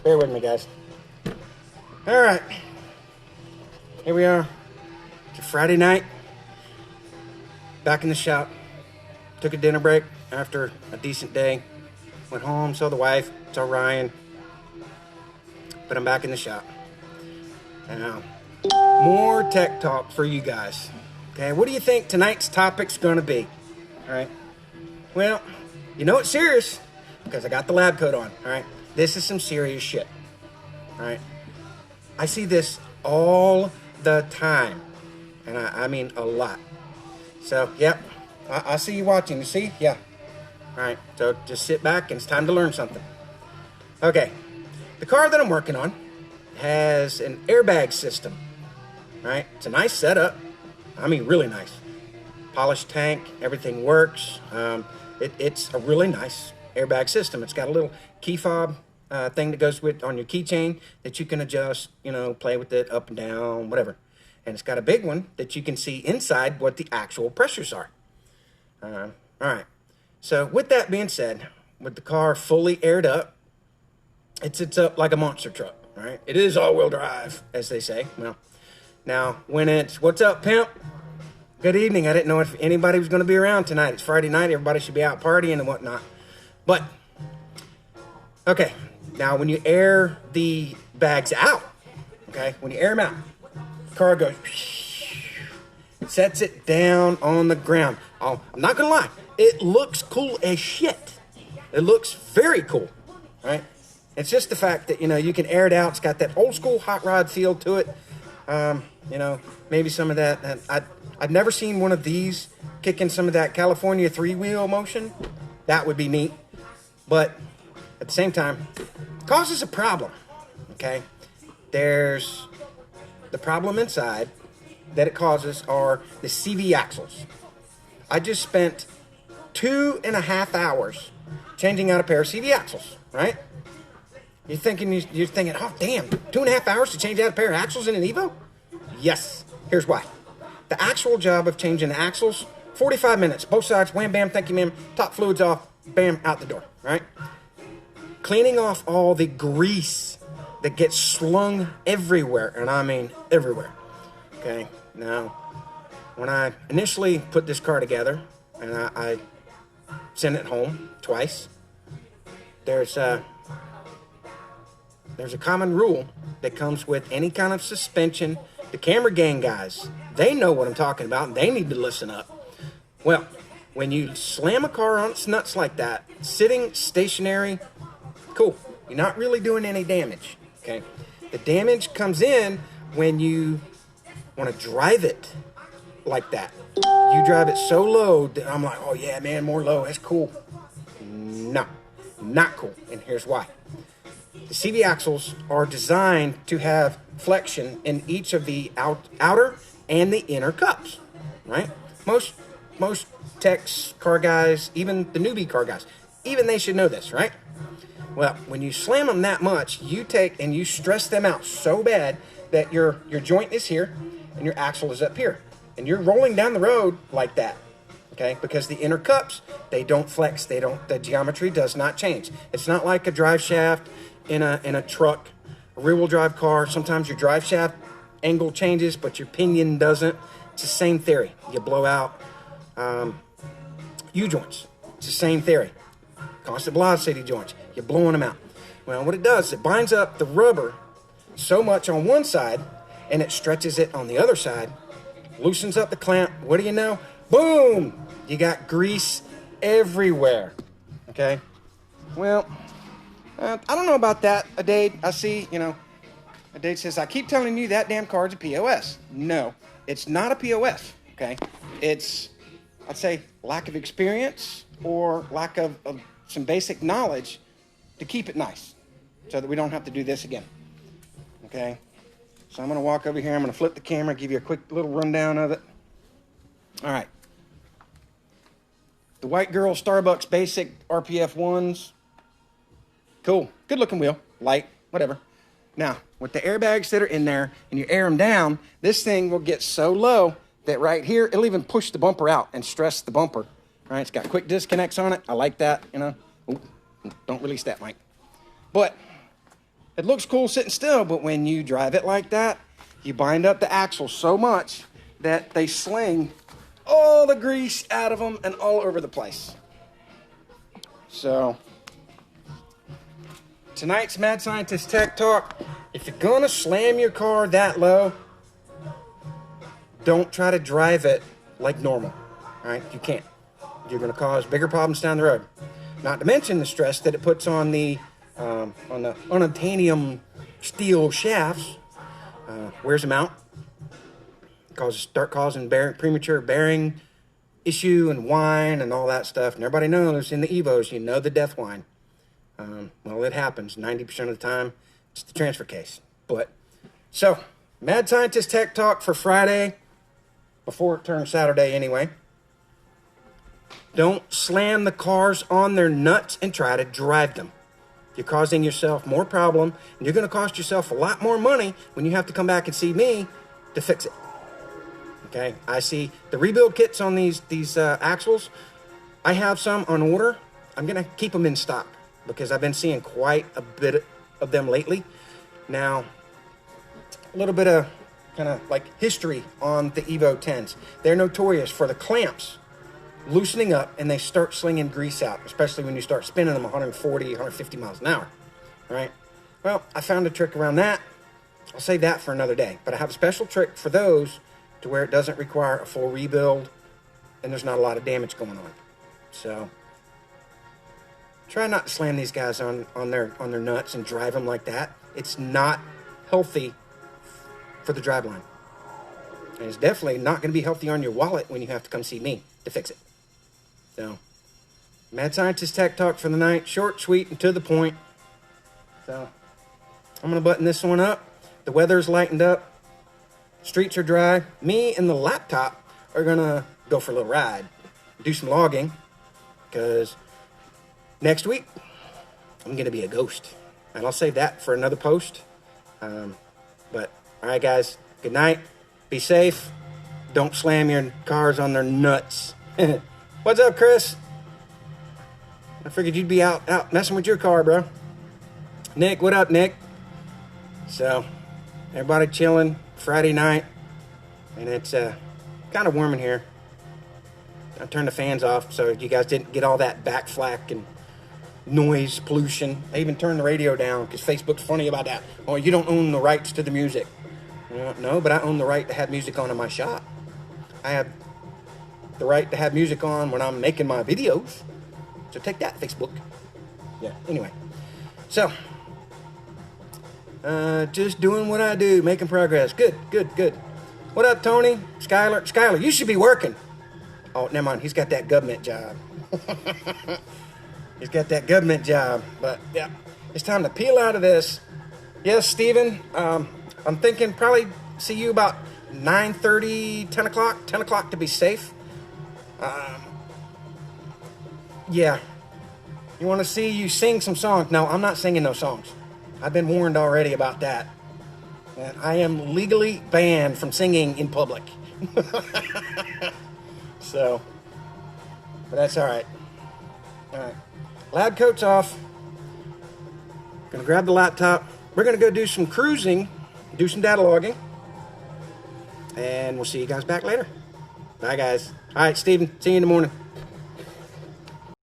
Bear with me, guys. All right. Here we are. It's a Friday night. Back in the shop. Took a dinner break after a decent day. Went home, saw the wife, saw Ryan. But I'm back in the shop. Now, more tech talk for you guys. Okay, what do you think tonight's topic's gonna be? All right. Well, you know it's serious because I got the lab coat on. All right. This is some serious shit. All right. I see this all the time, and I mean a lot. So, yep. I see you watching. You see? Yeah. All right. So just sit back, and it's time to learn something. Okay. The car that I'm working on has an airbag system. All right. It's a nice setup. I mean, really nice. Polished tank. Everything works. It's a really nice airbag system. It's got a little key fob thing that goes with on your keychain that you can adjust, play with it up and down, whatever. And it's got a big one that you can see inside what the actual pressures are. All right. So with that being said, with the car fully aired up, it sits up like a monster truck. All right. It is all-wheel drive, as they say. Well, now when it's, what's up, pimp? Good evening. I didn't know if anybody was going to be around tonight. It's Friday night. Everybody should be out partying and whatnot. But, okay. Now, when you air the bags out, okay, when you air them out, the car goes, sets it down on the ground. Oh, I'm not going to lie. It looks cool as shit. It looks very cool, right? It's just the fact that, you can air it out. It's got that old school hot rod feel to it. Maybe some of that. I've never seen one of these kicking some of that California three-wheel motion. That would be neat. But at the same time, it causes a problem, okay? There's the problem inside that it causes are the CV axles. I just spent 2.5 hours changing out a pair of CV axles, right? You're thinking, oh, damn, 2.5 hours to change out a pair of axles in an Evo? Yes. Here's why. The actual job of changing the axles, 45 minutes. Both sides, wham, bam, thank you, ma'am. Top fluids off, bam, out the door, right? Cleaning off all the grease that gets slung everywhere, and I mean everywhere. Okay, now, when I initially put this car together, and I sent it home twice, there's a common rule that comes with any kind of suspension. The camera gang guys, they know what I'm talking about, and they need to listen up. Well, when you slam a car on its nuts like that, sitting stationary, cool. You're not really doing any damage, okay? The damage comes in when you want to drive it like that. You drive it so low that I'm like, oh yeah, man, more low, that's cool. No, not cool, and here's why. The CV axles are designed to have flexion in each of the outer and the inner cups, right? Most techs, car guys, even the newbie car guys, even they should know this, right? Well, when you slam them that much, you take and you stress them out so bad that your joint is here and your axle is up here. And you're rolling down the road like that, okay? Because the inner cups, they don't flex. The geometry does not change. It's not like a drive shaft in a truck, a rear-wheel drive car. Sometimes your drive shaft angle changes, but your pinion doesn't. It's the same theory. You blow out U-joints. It's the same theory. Constant velocity joints. You're blowing them out. Well, what it does, it binds up the rubber so much on one side, and it stretches it on the other side, loosens up the clamp. What do you know? Boom! You got grease everywhere. Okay? Well, I don't know about that, Adade. I see, Adade says, I keep telling you that damn card's a POS. No, it's not a POS, okay? It's, I'd say, lack of experience or lack of some basic knowledge to keep it nice so that we don't have to do this again, okay? So I'm going to walk over here. I'm going to flip the camera, give you a quick little rundown of it. All right. The White Girl Starbucks Basic RPF 1s. Cool. Good looking wheel. Light. Whatever. Now, with the airbags that are in there and you air them down, this thing will get so low that right here, it'll even push the bumper out and stress the bumper. All right. It's got quick disconnects on it. I like that, Ooh, don't release that, Mike. But it looks cool sitting still, but when you drive it like that, you bind up the axles so much that they sling all the grease out of them and all over the place. So, tonight's Mad Scientist Tech Talk. If you're gonna slam your car that low, don't try to drive it like normal. All right, you can't. You're gonna cause bigger problems down the road. Not to mention the stress that it puts on the unobtainium steel shafts. Wears them out. Start causing premature bearing issue and whine and all that stuff. And everybody knows in the Evos, you know the death whine. Well, it happens 90% of the time. It's the transfer case. So, Mad Scientist Tech Talk for Friday, before it turns Saturday anyway. Don't slam the cars on their nuts and try to drive them. You're causing yourself more problem, and you're going to cost yourself a lot more money when you have to come back and see me to fix it. Okay, I see the rebuild kits on these axles. I have some on order. I'm going to keep them in stock because I've been seeing quite a bit of them lately. Now, a little bit of kind of like history on the Evo 10s. They're notorious for the clamps loosening up and they start slinging grease out, especially when you start spinning them 140, 150 miles an hour, right? Well, I found a trick around that. I'll save that for another day, but I have a special trick for those to where it doesn't require a full rebuild and there's not a lot of damage going on. So try not to slam these guys on their nuts and drive them like that. It's not healthy for the driveline. And it's definitely not going to be healthy on your wallet when you have to come see me to fix it. So, Mad Scientist Tech Talk for the night. Short, sweet, and to the point. So, I'm going to button this one up. The weather's lightened up. Streets are dry. Me and the laptop are going to go for a little ride. Do some logging. Because next week, I'm going to be a ghost. And I'll save that for another post. But, alright guys. Good night. Be safe. Don't slam your cars on their nuts. What's up, Chris? I figured you'd be out messing with your car, bro. Nick, what up, Nick? So, everybody chilling Friday night. And it's kind of warm in here. I turned the fans off so you guys didn't get all that back flack and noise pollution. I even turned the radio down because Facebook's funny about that. Oh, you don't own the rights to the music. No, but I own the right to have music on in my shop. I have the right to have music on when I'm making my videos. So take that, Facebook. Yeah, anyway. So, just doing what I do, making progress. Good. What up, Tony? Skylar, you should be working. Oh, never mind. He's got that government job. He's got that government job. But, yeah, it's time to peel out of this. Yes, Steven, I'm thinking probably see you about 9:30, 10 o'clock to be safe. Yeah. You want to see you sing some songs? No, I'm not singing no songs. I've been warned already about that. And I am legally banned from singing in public. So, but that's all right. All right. Lab coat's off. Gonna grab the laptop. We're gonna go do some cruising, do some data logging, and we'll see you guys back later. Bye, guys. All right, Steven, see you in the morning.